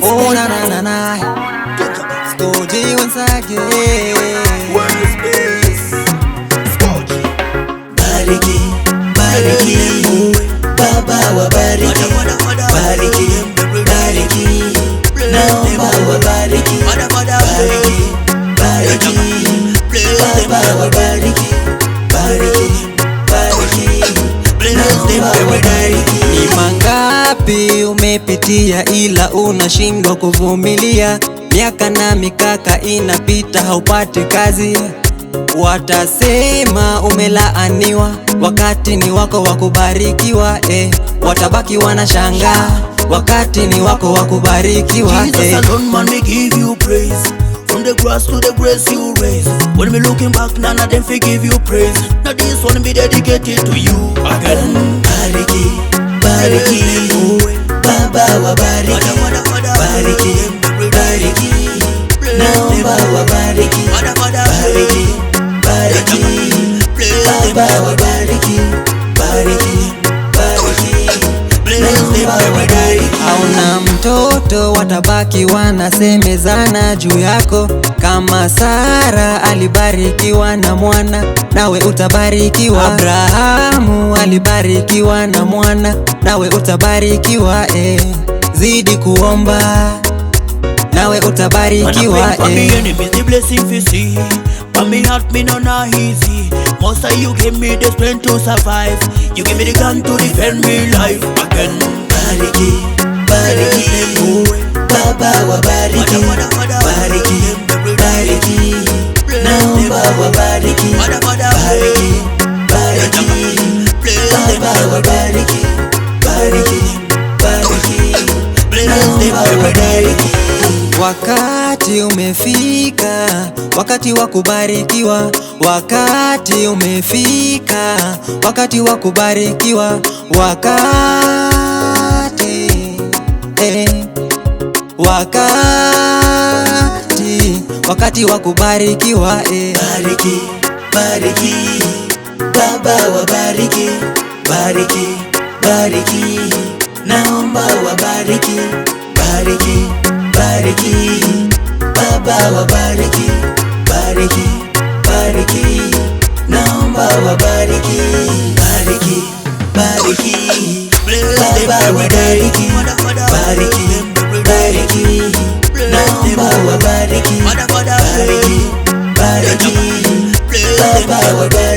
Oh na na na na, Skoji once again. Bariki, bariki, Baba wabariki, bariki, bariki, naomba wabariki, bariki, bariki, Baba wabariki, bariki, bariki, naomba wabariki. Ni mangapi umepitia ila unashindwa kuvumilia, miaka na mikaka inapita haupati kazi. Watasema umelaaniwa, wakati ni wako wa kubarikiwa, watabaki wanashangaa, wakati ni wako wa kubarikiwa. Jesus alone man me give you praise, from the grass to the grace you raise. When me looking back none of them forgive you praise. Now this one be dedicated to you again. Bariki, bariki, Baba wabariki, bariki, bariki, naomba wabariki, bariki, bariki, Baba wabariki, bariki, bariki, naomba wabariki. Hauna mtoto watabaki wanasemezana juu yako, kama Sara alibarikiwa na mwana nawe utabarikiwa. Abrahamu alibarikiwa na mwana nawe utabarikiwa. Zidi kuomba nawe utabarikiwa. For me enemies the blessing fi see, for me heart me no na easy. Most of you give me the strength to survive, you give me the gun to defend me life again. Bariki, bariki, Baba wabariki, bariki, bariki, naomba wabariki, bariki, bariki, Baba wabariki, bariki, bariki, naomba wabariki. Wakati umefika, wakati wa kubarikiwa. Wakati umefika, wakati wa kubarikiwa. Wakati wa kubarikiwa. Bariki, bariki, Baba wabariki, bariki, bariki, naomba wabariki, bariki, bariki, Baba wabariki, bariki, bariki, naomba wabariki, bariki, bariki, Baba wabariki, bariki, bariki, naomba wabariki, bariki, bariki, Baba wabariki.